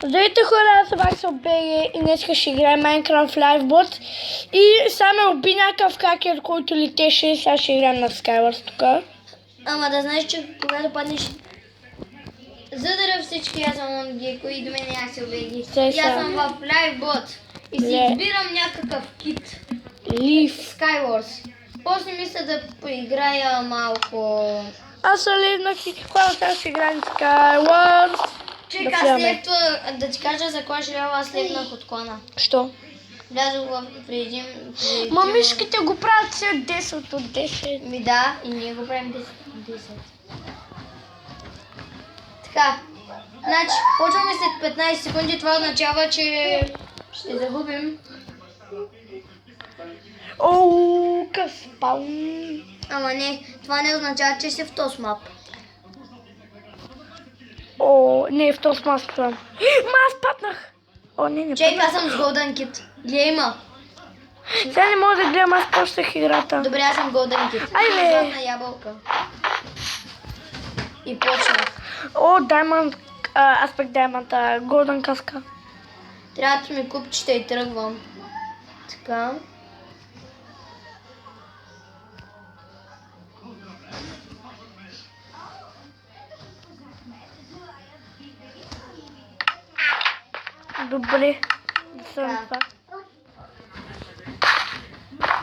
Здравейте хора, аз съм Аксел БГ и днес ще играем Minecraft Livebot и само уби някакъв хакер, който летеше, сега ще играем на Skywars тук. Ама да знаеш, че когато паднеш... Задаря всички, аз съм Онгеко и до мен е Аксел БГ. И аз съм в Livebot и си избирам някакъв кит. Skywars. После мисля да поиграя малко... Аз съм ливнах и хора, сега ще играем Skywars. Чека, след това да ти кажа за кой ще аз слепнах от клана. Що? Влязох в преди... Мамишките го правят все 10 от 10. Ми да, и ние го правим 10 от 10. Така, значи, почваме след 15 секунди, това означава, че ще загубим. Оу, къспаун. Ама не, това не означава, че ще в този мап. О, не, в този мас план. Ма аз паднах. О, не Чек, аз съм с Golden Kit. Гледай има. Сега не мога да гледам, аз почнах играта. Добре, аз съм Golden Kit. Айде. Златна ябълка. И почнах. О, Diamond, Aspect Diamond, Golden каска. Трябва да ми купчета и тръгвам. Така. Добре, да съм това.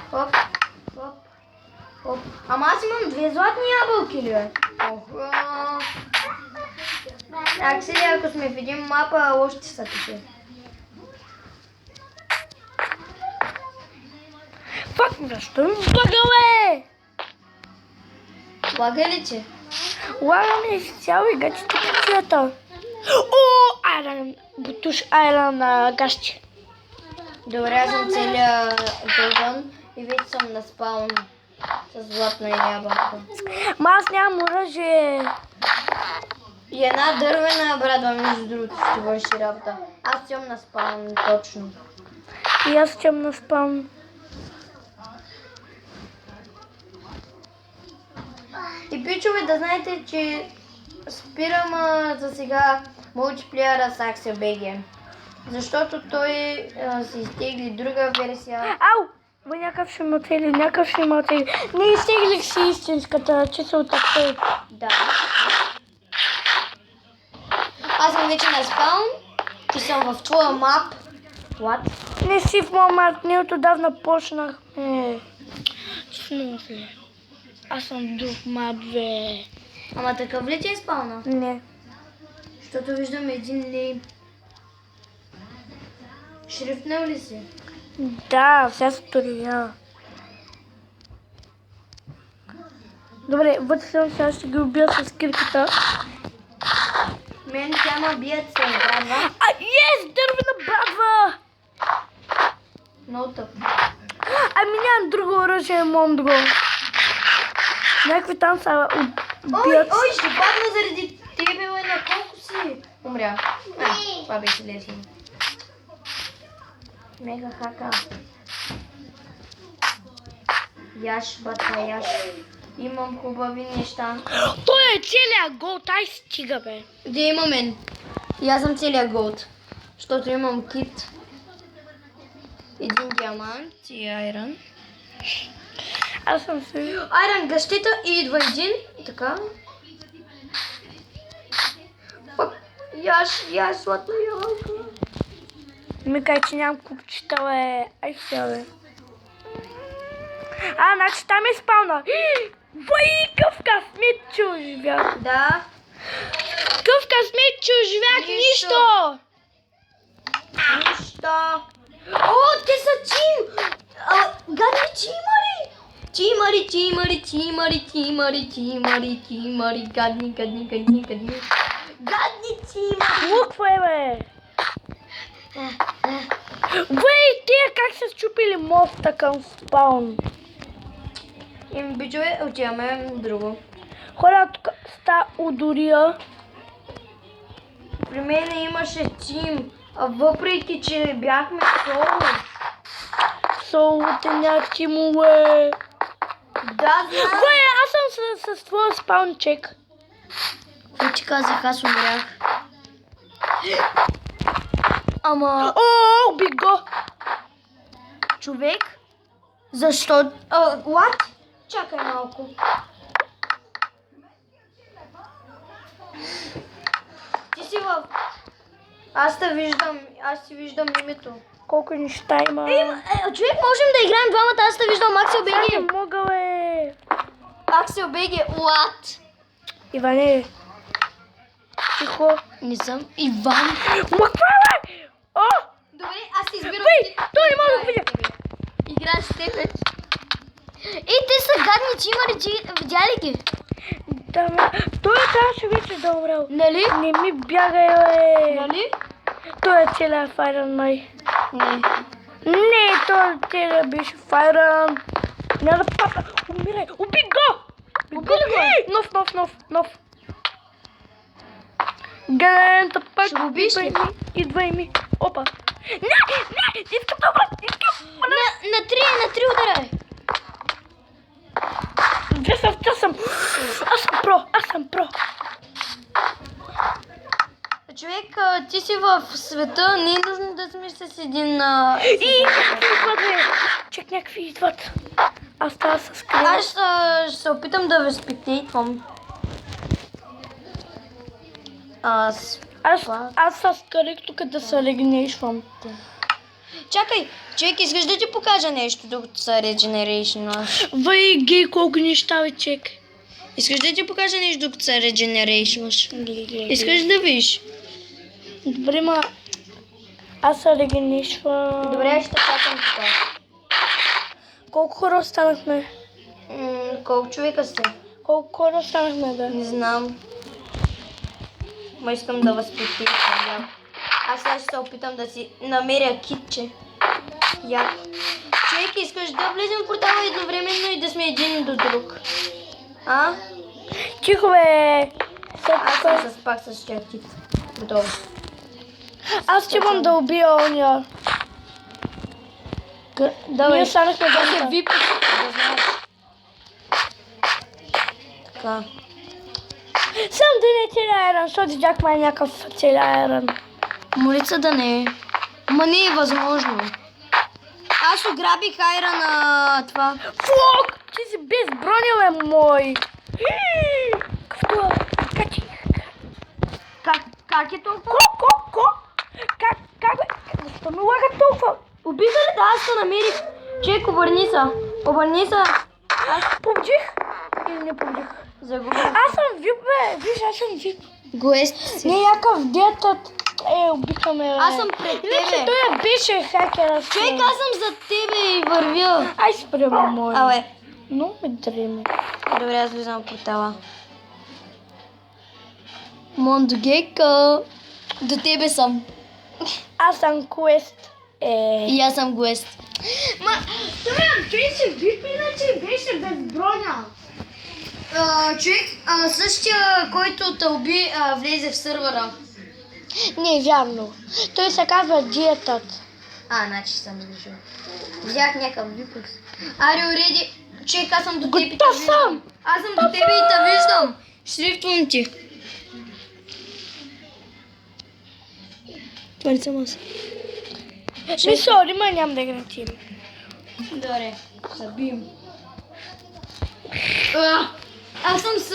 Хоп, хоп, хоп. Ама аз имам 2 златни ябълки, ли бе? Охо. Аксели, ако сме в един мапа, лошите са такива. Фак, защо ми багале? Лага ли че? Лагаме изцяло и гачите качията. О, айран, бутуш айран гащи. Добре, аз съм целия Golden и вече съм на спаун с златна ябълка. Ма аз нямам оръжие. И една дървена брадва, между другото, ще върши работа. Аз съм на спаун, точно. И аз съм на спам. И пичове, да знаете, че спирам за сега мултиплеера с Аксел БГ. Защото той си изтегли друга версия. Ау! Бе, някакъв ще ме оцели, Не изтеглих си истинската, че се отъпте. Да. Аз съм вече на спаун и съм в твоя мап. What? Не си в момент, ние отдавна почнах. Аз съм в друг мап, бе. Ама такъв ли ти е спауна? Не. Защото виждам един нейм. Шрифнал ли си? Да, вся стория. Добре, вътре съм, сега ще ги убия с кирката. Мен тя ма бият се, брадва. Дървена брадва! Много тъп. Ами нямам друго оръжие, Мондро. Някакви там са убият. Ой, ще падна заради тебе, бе, на колко си? Умря. Това беше лесно. Мега хака. Яш, бата, яш. Имам хубави неща. Той е целият голд, ай стига, бе. Де има мен? И аз съм целият голд. Защото имам кит. Един диамант и айрон. Аз съм си. Айрон гъщета и идва един. Така. Яш, златна ябълка. Ми кай, че нямам купчета, бе. Ай сега, бе. Значи там е спална. Бай, къв късмет, че оживях. Да. Къв късмет, че оживях нищо. О, те са тим! Гадни тимари! Тимари, гадни. Гадни тимари! Луква е, бе. Бай, тия как са счупили моста към спаун. Бичове, отиваме друго. Хора, тук ста удория. При мен имаше тим, а въпреки, че бяхме соло. Солоте няма тимове. Да, знам. Бай, аз съм с твоя спаунчек. И ти казах, аз умрях. Ама, О, убих го! човек, защо? What? Чакай малко. Ти си в... Аз си виждам името. Колко неща има. Човек, можем да играем двамата, аз те виждам Аксел Не БГ. мога, бе. Аксел БГ, what? Иване, тихо. Не съм Иван. Ма какво е, бе? О! Добре, аз си избирам. Бей, той не мога да видя. Играеш с тебе. Те са гадни, че има ли, видя ли ги? Да, ме. Той трябваше вече да умрел. Нали? Не ми бягай, бе. Нали? Той е целият файран, май. Не. Не, той целият беше файран. Няма да папа. Умирай. Уби го! Убили го? Нов. Галента пак. Ще го убиш ли? Идвай ми. Опа. Не, искам да умра. На три удара. Аз съм про. Човек, ти си в света, не е нужно да сме с един... И някакви идват, бе. Чак някакви идват. Аз трябва да се скрия. Аз ще се опитам да респектейтвам. Аз се скарих тук да се регенейшвам. Чакай, човек, искаш да ти покажа нещо, докато се регенерейшнваш? Въй, гей, колко неща, бе, чек. Искаш да ти покажа нещо, докато се регенерейшнваш? Искаш да видиш? Добре, ма... Аз се регенейшвам. Добре, аз ще чакам така. Колко хора останахме? Колко човека сте? Колко хора останахме, бе? Не знам. Ма искам да възпитам. Аз сега ще се опитам да си намеря китче. Човек, искаш да влезем в портала едновременно и да сме един до друг? А? Тихо, бе. Аз съм пак с тях кит. Готово. Аз ще имам да убия оня. Давай. Ние останахме Да се двамата. випи. Да знаеш. Така. Сам да не е целия айран, защото видях май някакъв целия айран. Молица да не е. Ма не е възможно. Аз ограбих айра на това. Фук! Ти си без броня, бе, мой. Какво? Качи. Как е толкова? Ко? Как, бе? Защо ме лага толкова? Убиха ли? Да, аз се намерих. Чек, обърни се. Аз победих или не победих? Загубих. Аз съм вип, бе. Виж, аз съм вип. Гоест си. Не, някакъв детът. Убихаме, бе. Аз съм пред тебе. Иначе той беше хакера. Човек, аз съм за тебе и вървя. Ай, спрямо мой. Абе. Но ме дреме. Добре, аз влизам в портала. Мондогейка. До тебе съм. Аз съм квест. И аз съм гоест. Ма, това беше вип, иначе беше без броня. Човек, същия, който те уби, влезе в сървъра. Не, вярно. Той се казва диетът. Значи съм сгрешил. Видях някакъв випус. Аре, уреди. Човек, аз съм до теб и те Готов виждам. съм. Аз съм до тебе и те виждам. Шрифтвам ти. Това не съм аз. Сори, ма нямам да играм тим. Добре, събим. Аз съм с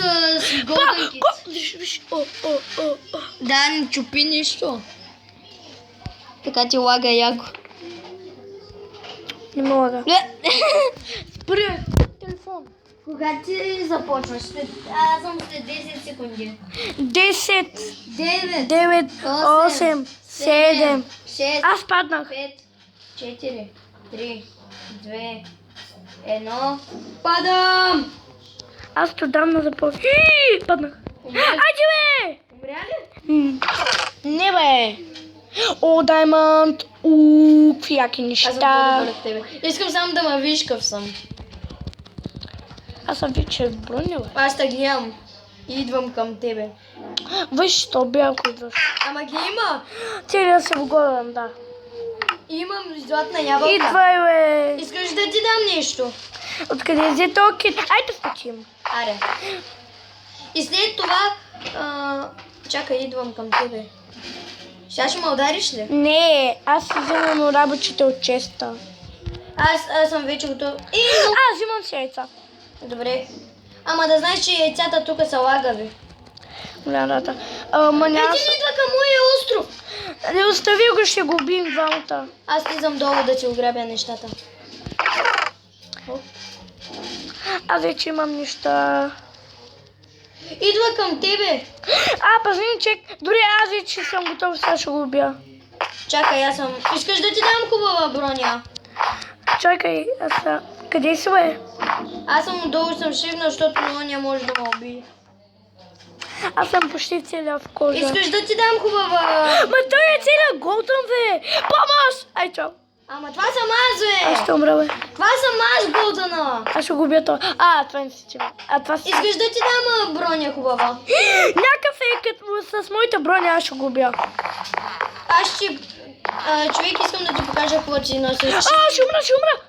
Golden Kit. Виж, Да, не чупи нищо. Така ти лага яко. Не мога. Спри, телефон. Кога ти започваш? Аз съм след 10 секунди. 10, 9, 9, 8, 7. 6, Аз паднах. 5, 4, 3, 2, 1. Падам! Аз отдавна започнах. Паднах. Умря ли? Айде, бе! Умря ли? Не, бе. О, Даймонд. Какви яки Аз съм неща. по-добър от тебе. Искам само да ме видиш къв съм. Аз съм вече броня, бе. Аз те гледам. И идвам към тебе. Виж, то бялко идваш. Ама ги има. Целият си голям, да. Имам златна ябълка. Идвай, бе. Искаш да ти дам нещо? Откъде взе този кит? Айде скачим. Аре. И след това... чакай, идвам към тебе. Сега ще ме удариш ли? Не, аз си взимам работите от честа. Аз съм вече готов. Аз взимам си яйца. Добре. Ама да знаеш, че яйцата тук са лагави. Да. Ама няма... Ти не идва към моя остров. Не остави го, ще го убим двамата. Аз слизам долу да ти ограбя нещата. Аз вече имам неща. Идва към тебе. Пазни, чек. Дори аз вече съм готов, сега ще го убия. Чакай, аз съм... Искаш да ти дам хубава броня? Чакай, къде си, бе? Аз съм отдолу, съм шивна, защото оня може да ме убие. Аз съм почти целя в кожа. Искаш да ти дам хубава... Ма той е целя голдън, бе! Помощ! Ай, чао. Ама това съм аз, бе! Аз ще умра, бе. Това съм аз, Голдъна! Аз ще го убия това. Това не си чива. Това си... Искаш да ти дам броня хубава? Някакъв е, като с моите брони, аз ще го убия. Аз ще... човек, искам да ти покажа какво ти нося. Ще умра!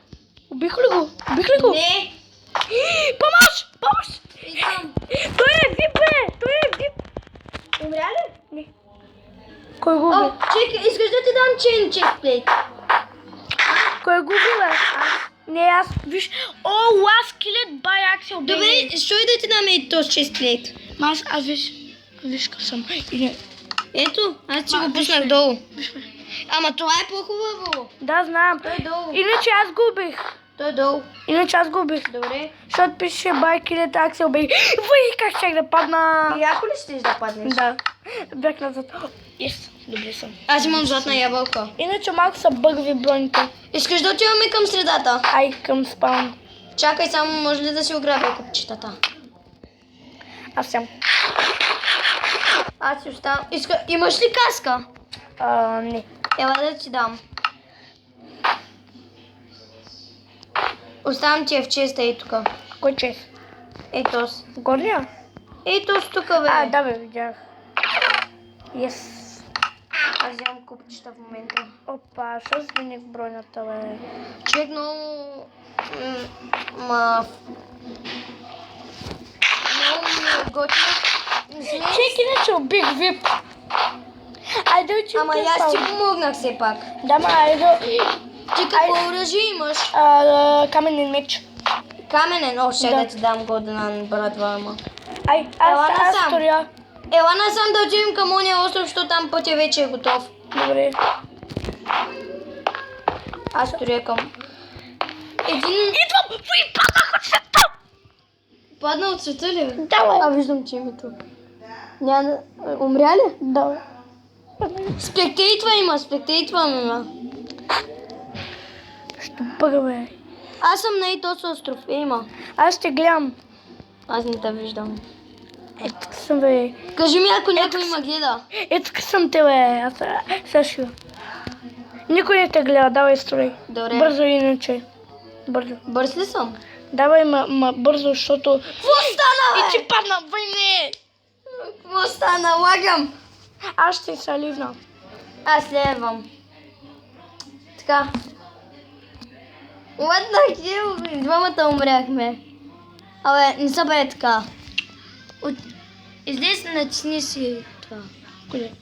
Убих ли го? Не! Помощ! Идвам. Той е вип, бе! Той е вип! Умря ли? Не. Кой го О, уби? чекай, искаш да ти дам чейн честплейт? Кой го уби, бе? Не, аз, виж... last killed by Axel. Добре, що и да ти дам и този честплейт? Аз виж къв съм. Ето, аз ти го пуснах долу. Ама това е по-хубаво. Да, знам. Той е долу. Иначе аз го убих. Той е долу. Добре. Защото пише by killed Axel. Вай, как щях да падна. Яко ли ще да паднеш? Да. Бях назад. Добре съм. Аз имам златна ябълка. Иначе малко са бъгви броните. Искаш да отиваме към средата? Към спаун. Чакай само, може ли да си ограбя купчетата? Аз съм. Аз си оставам. Имаш ли каска? Не. Ела да ти дам. Оставам ти я в честа и тук. Кой чест? Ето. Горния? Ето тук, бе. Да, бе, видях. Yes. Аз вземам купчета в момента. Опа, що смених бронята, бе? Човек много... Много ми готина. Чек, иначе убих вип. Айде учи. Ама и аз ти помогнах все пак. Да, айде. Ти какво оръжие имаш? Каменен меч. Каменен? Ще да ти дам Голден братва, ама. Аз сторя. Ела насам да отидем към ония остров, защото там пътя вече е готов. Добре. Аз сторя към... Идвам! Вы паднах от света! Падна от света ли? Да, бе. Виждам, че името. Умря ли? Да. Спектейтва има. Ще бъга, бе. Аз съм на и този остров. Има. Аз ще гледам. Аз не те виждам. Тук съм, бе. Кажи ми, ако някой ма гледа. Тук съм те, бе. Аз сега ще... Никой не те гледа, давай строй. Добре. Бързо иначе. Бързо. Бърз ли съм? Давай, ма бързо, защото... Какво стана, бе? И ти падна, бе, не! Какво стана? Лагам. Аз ще се ливна. Аз следвам. Така. What the hell? Двамата умряхме. Абе, не са бе така. Излез, натисни си това. Къде?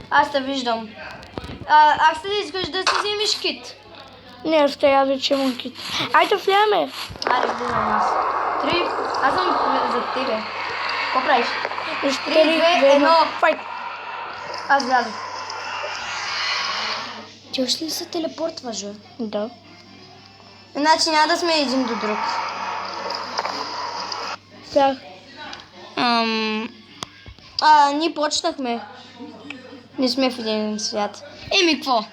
Аз те виждам. Аз ли искаш да си вземеш кит? Не, аз вече имам кит. Айде влияме. Айде, влизам аз. 3, аз съм за тебе. Какво правиш? 3, 2, 1, файт. Аз влязох. Ти още ли се телепортваш, бе? Да. Значи няма да сме един до друг. Сега. Ние почнахме. Не сме в един свят. Еми, какво?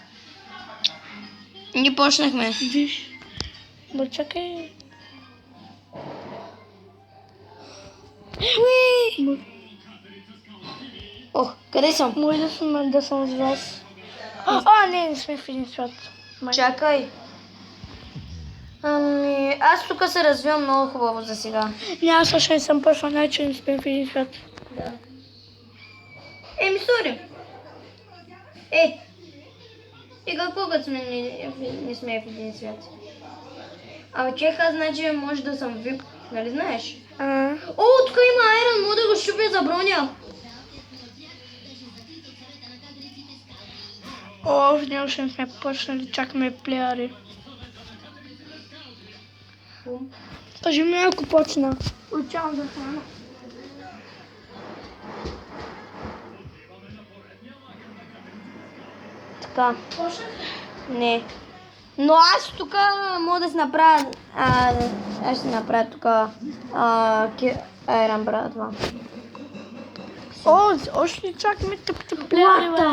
Ние почнахме. Виж. Ма чакай. Ох, къде съм? Може да съм с вас. Не сме в един свят. Чакай. Аз тук се развивам много хубаво за сега. Аз също не съм почнал, значи не сме в един свят. Да. Еми, сори. И какво като сме не сме в един свят? Ама чеха, значи може да съм вип, нали знаеш? О, тук има айрон, мога да го щупя за броня. О, в него ще сме почнали, чакаме плеяри. Кажи ми, ако почна. Учавам за храна. Така. Не. Но аз тук мога да си направя... аз ще направя тук... Iron Bratва. О, още чакаме тъп плеяри, бе.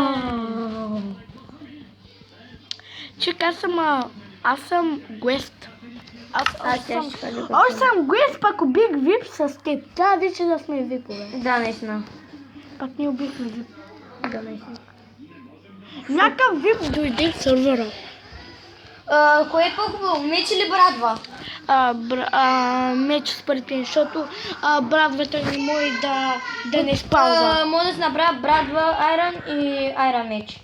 Чекай, аз съм гуест. Аз съм гуест, пак убих вип с теб. Трябва вече да сме випове. Да, наистина. Пак ни убихме вип. Да, наистина. Някакъв вип дойде в сървъра. Кое е по-хубаво? Меч или брадва? Меч според мен, защото брадвата не може да не спалва. Мога да си направя брадва Iron и Iron меч.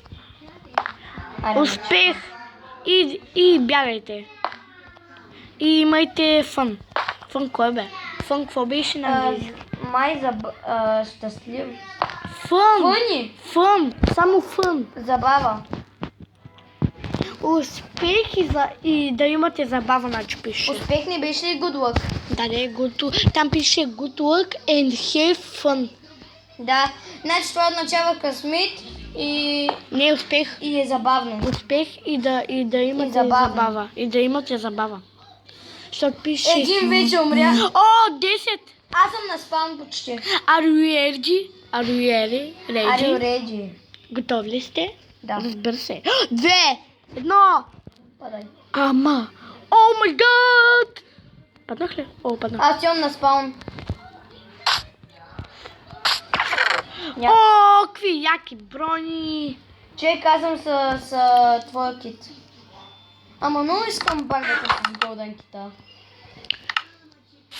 Успех и бягайте. И имайте фън. Фън кой бе? Фън какво беше на английски? Май за щастлив. Фън! Фъни! Фън! Само фън! Забава. Успех и да имате забава, значи пише. Успех не беше ли good luck? Да, там пише good luck and have fun. Да, значи това означава късмет и... Не успех. И е забавно. Успех и да имате забава. И да имате забава. Защото пише... Един вече умря. О, 10! Аз съм на спаун почти. Are you ready? Are you ready? Готови ли сте? Да. Разбира се. 2, 1. Падай. Ама. О май гад! Паднах ли? О, паднах. Аз имам на спаун. О, какви яки брони! Човек, аз съм с твоя кит. Ама много искам пак да съм с голден кита.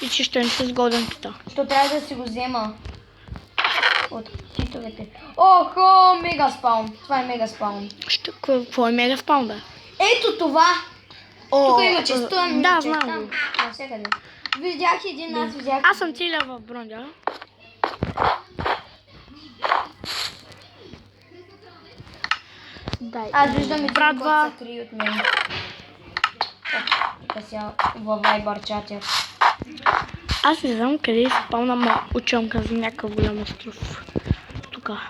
И че ще не с голден кита. Що трябва да си го взема от китовете. Охо, мега спаун. Това е мега спаун. Какво е мега спаун, бе? Ето това. Тук има често. Да, знам го. Навсякъде. Видях един, аз видях. Аз съм целия в бронза. Дай. Аз виждам един, който брадва. се крие от мен. Тук сега във Viber чатя. Аз не знам къде е спална училка за някакъв голям остров. Тука.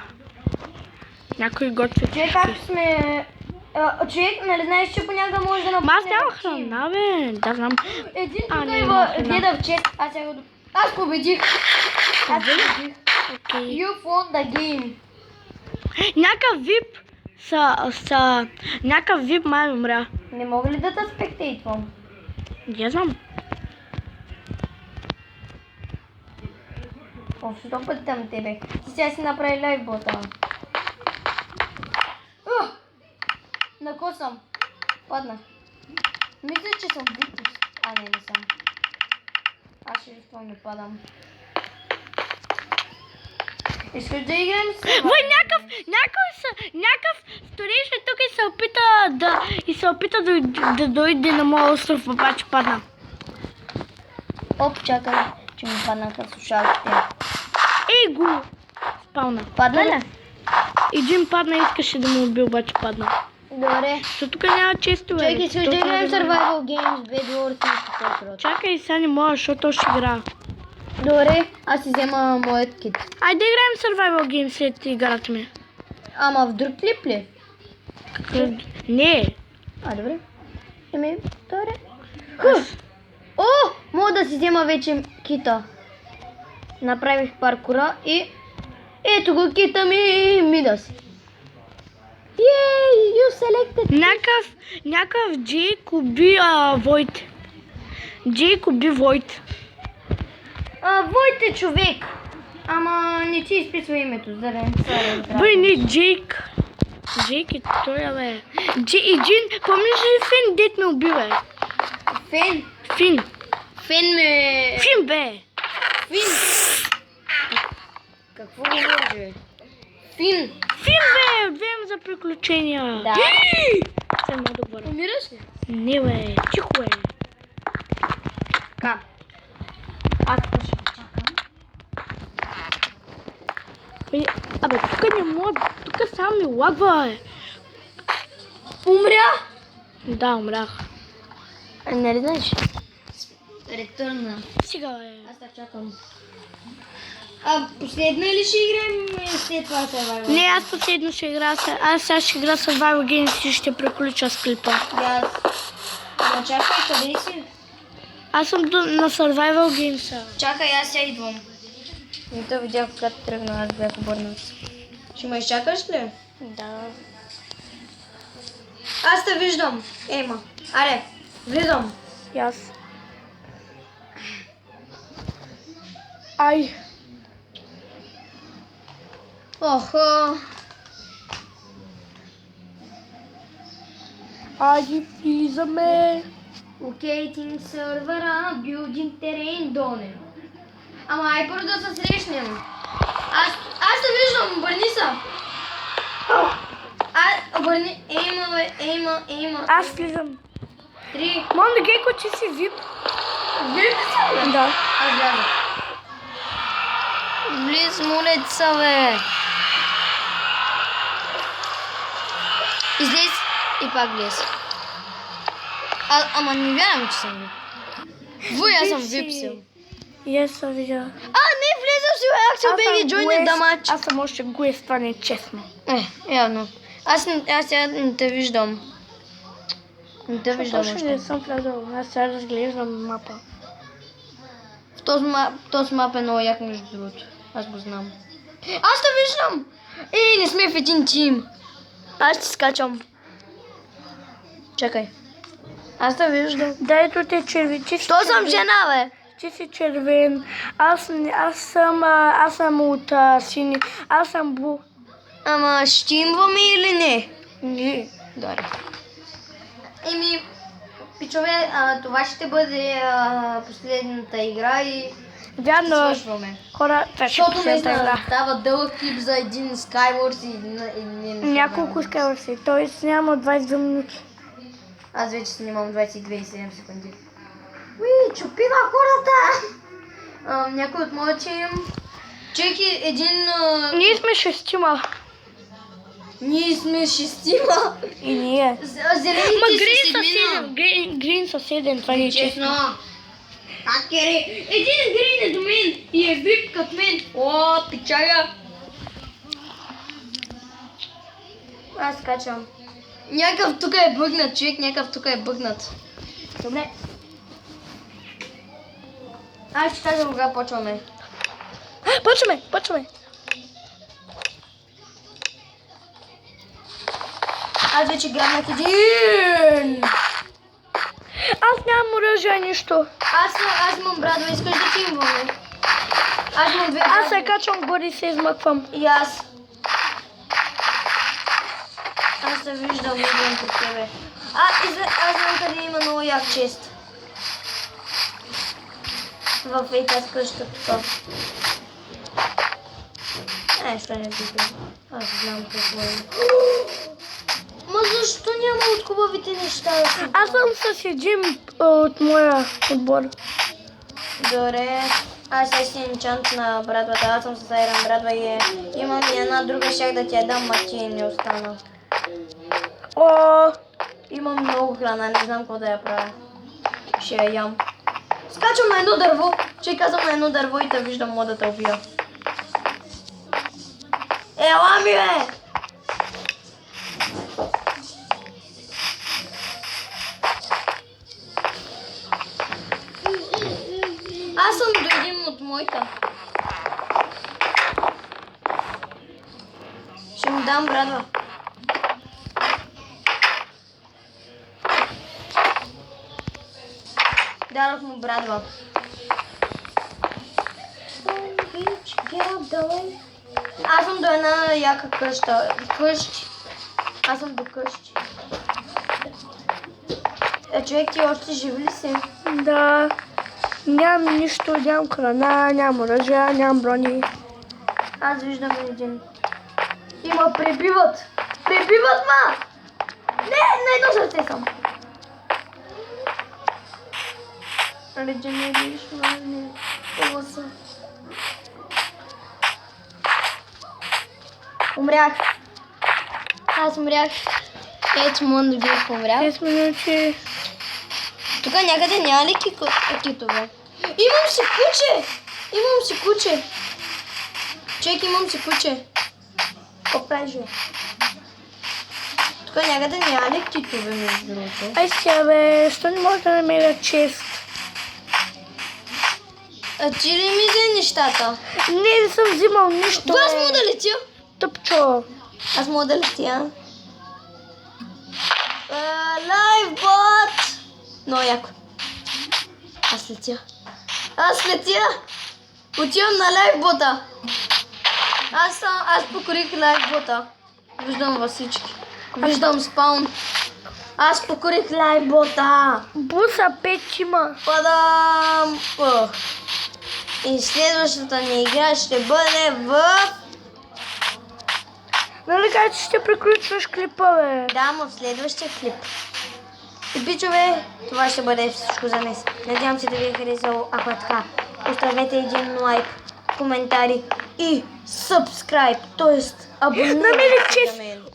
Някой готви. Човек, както сме... човек, нали знаеш, че понякога може да напусне... Аз нямам храна, бе. Да, знам. Един А, тук не, има храна. деда в чест. Аз победих. Окей. You won the game. Някакъв вип някакъв вип май умря. Не мога ли да те спектейтвам? Не знам. Общо път към тебе. Ти сега си направи лайфбота. На ко съм? Паднах. Мисля, че съм виктус. Не съм. Аз ще не падам. Искаш да играем с... Вай, някакъв сториш тук и се опита да дойде на моя остров, обаче падна. Оп, чакай, че ми паднаха слушалките. Ей го! Спална. Падна ли? Един падна, искаше да му уби, обаче падна. Добре. Защото тук няма често, бе. Чакай, искаш да играем Survival Games, Bedwars и Skyward. Чакай, сега не мога, защото ще игра. Добре, аз си взема моят кит. Айде да играем Survival Games след играта ми. Ама в друг клип ли? Не. Добре. Добре. О, мога да си взема вече кита. Направих паркура и... Ето го кита ми, Мидас. Yay, you selected. Някакъв Джейк уби Войт. Джейк уби Войт. Войт е човек. Ама не ти изписва името, за да не се разбира. Бе, не Джейк. Джейк е той, бе. Джин, помниш ли Фин, дет ме уби, бе? Фин? Фин. Фин, бе. Фин. Какво говориш, бе? Фин, бе, отвеем за приключения. Да. Сега мога да говоря. Умираш ли? Не, бе, тихо е. Така. Аз ще чакам. Абе, тук не мога, тук само ми лагва, бе. Умря? Да, умрях. Не ли знаеш? Ретърна. Сега е. Аз те чакам. Последна ли ще играем след това Survival? Не, аз последно ще игра. Аз сега ще игра Survival Games и ще приключа с клипа. Аз. Ама чакай, къде си? Аз съм на Survival Games. Чакай, аз сега идвам. Не те видях, когато тръгна, аз бях обърнат. Ще ме изчакаш ли? Да. Аз те виждам. Ема. Аре, влизам. И аз. Ай. Охо. Айде, влизаме. Локейтинг сървъра, билдинг терен, доне. Ама ай първо да се срещнем. Аз те виждам, обърни се. Обърни, ейма. Аз влизам. 3. Мам да гейко, че си вип. Виж ли се, бе? Да. Аз влязах. Влиз, моля се, бе. Излез и пак влез. Ама не вярвам, че съм вип. Аз съм вип си. И аз съм видяла. Не, влезам си, бе, Аксел беги, джойне да мач. Аз съм още гоест, това не е честно. Явно. Аз сега не те виждам. Не те виждам Точно още. не съм влязал. Аз сега разглеждам мапа. Този мап е много як, между другото. Аз го знам. Аз те виждам! Не сме в един тим. Аз ти скачам. Чакай. Аз те виждам. Да, ето те черви. Що съм жена, бе? Ти си червен. Аз съм от сини. Аз съм блу. Ама ще имваме или не? Не. Добре. Пичове, това ще бъде последната игра и Вярно. свършваме. Хора, това ще Защото последната наистина игра. става дълъг клип за един Skywars и Няколко скайвърси. Той няма 22 минути. Аз вече снимам 22,7 секунди. Уи, чупива хората! Някой от моя тим. Чеки един... Ние сме шестима. Ние сме шестима. И ние. Зелените Ма са Грин са седмина. 7. Грин са 7. Това не е честно. Честно. Как е? Един Грин е до мен и е вип като мен. О, пичага. Аз качвам. Някакъв тук е бъгнат, човек, някакъв тук е бъгнат. Добре. Аз ще кажа кога почваме. Почваме. Аз вече грабнах един. Аз нямам оръжие, нищо. Аз имам брадва, искаш да ти имаме. Аз имам две Аз се брадви. качвам горе и се измъквам. И аз. Аз се виждам пред тебе. Аз знам къде има много як чест. В ейта с къща тук. Що не питам. Аз знам какво е. Ма защо няма от хубавите неща да се... Аз съм с един от моя отбор. Добре. Аз сега си енчант на брадвата. Аз съм с Айран брадва и имам и една друга, щях да ти я дам, ма ти не остана. О, Имам много храна, не знам какво да я правя. Ще я ям. Скачам на едно дърво. Че казвам на едно дърво и те виждам, мога да те убия. Ела ми, бе! Аз съм до един от моите. Ще му дам брадва. Дадох му брадва. Аз съм до една яка къща. Къщи. Аз съм до къщи. Човек, ти още жив ли си? да. Нямам нищо, нямам храна, нямам оръжие, нямам брони. Аз виждам един. Има пребиват! Пребиват, ма! Не, на едно сърце съм. Регенериш, не. Това са. Умрях. Аз умрях. 5 секунди бих умрял. 10 минути. Тук някъде няма ли китове? Имам си куче! Имам си куче! Чек, имам си куче. Какво правиш, бе? Тук някъде няма ли китове, между другото? Ай сега, бе, що не може да намеря чест? А ти ли ми взе нещата? Не съм взимал нищо. Аз мога да летя. Тъпчо. Аз мога да летя. Лайфбот! Много яко. Аз летя. Аз летя! Отивам на лайфбота. Аз покорих лайфбота. Виждам във всички. Виждам спаун. Аз покорих лайфбота. Буса 5 има. Падам! И следващата ни игра ще бъде в... Нали кажа, че ще приключваш клипа, бе? Да, в следващия клип. И пичове, това ще бъде всичко за днес. Надявам се да ви е харесало. Ако е така, оставете един лайк, коментари и subscribe, т.е. абонирайте Намерих се чест. за мен.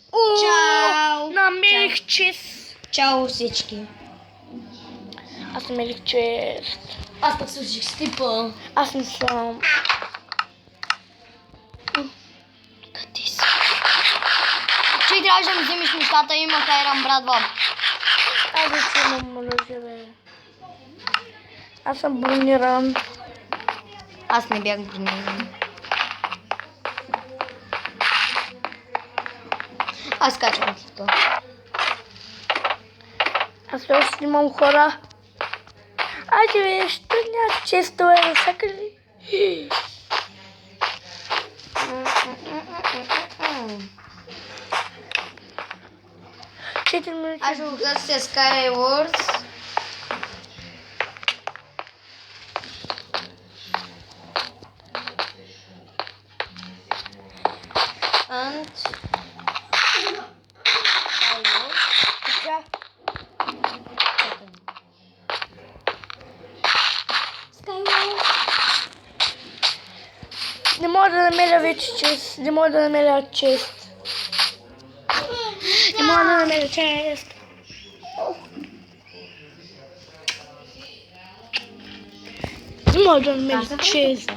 Чао! Намерих чест. Чао всички. Аз намерих чест. Аз пък слушах стипа. Аз не съм. Къде си? Че трябваше да ми вземеш нещата, има хайрам, братва. Аз да си имам оръжие, бе. Аз съм брониран. Аз не бях брониран. Аз качвам клипа. Аз още снимам хора. Айде, бе, що няма често, бе, всяка ли? 4 минути. Аз ще го гася Skywars. And Skywars. Не мога да намеря вече чест. Не мога да намеря чест. Не мога да намеря чест. Не мога да намеря чест.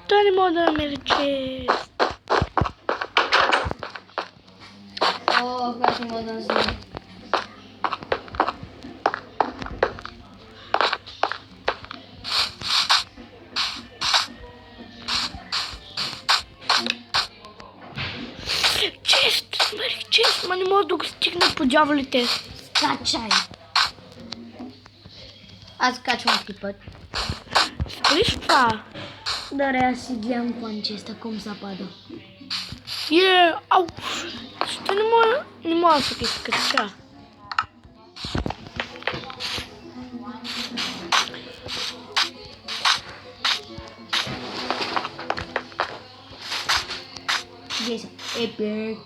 Той не мога да намеря чест. О, аз не мога да знам. Чест, намерих чест, ма не мога да го стигна по дяволите. Качай! Аз качвам клипът. Сприш това? Добре, аз си гледам кончеста, ком запада. Ау! Що не мога да се изкача? Yes, epic.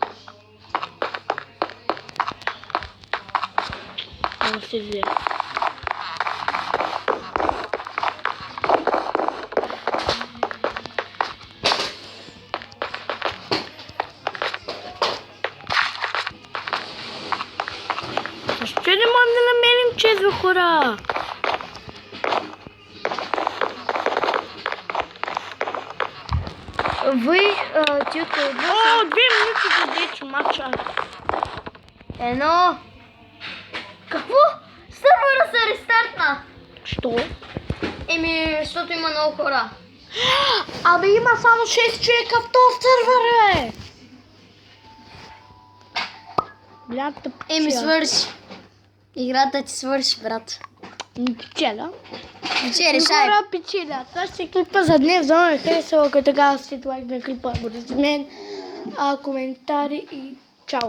Não se vê. Ще не можем да намерим чест, хора. Ви, тютка, О, 2 минути за вече мача. едно. Какво? Сървъра се рестартна. Що? Защото има много хора. Абе има само 6 човека в този сървър, бе. Блядата печеля. Свърши. Играта ти свърши, брат. Печеля. Решай. Хора, печеля. Това ще е клипа за днес. За мен харесало, като така си лайк на клипа. Бъдете с мен. Коментари и чао.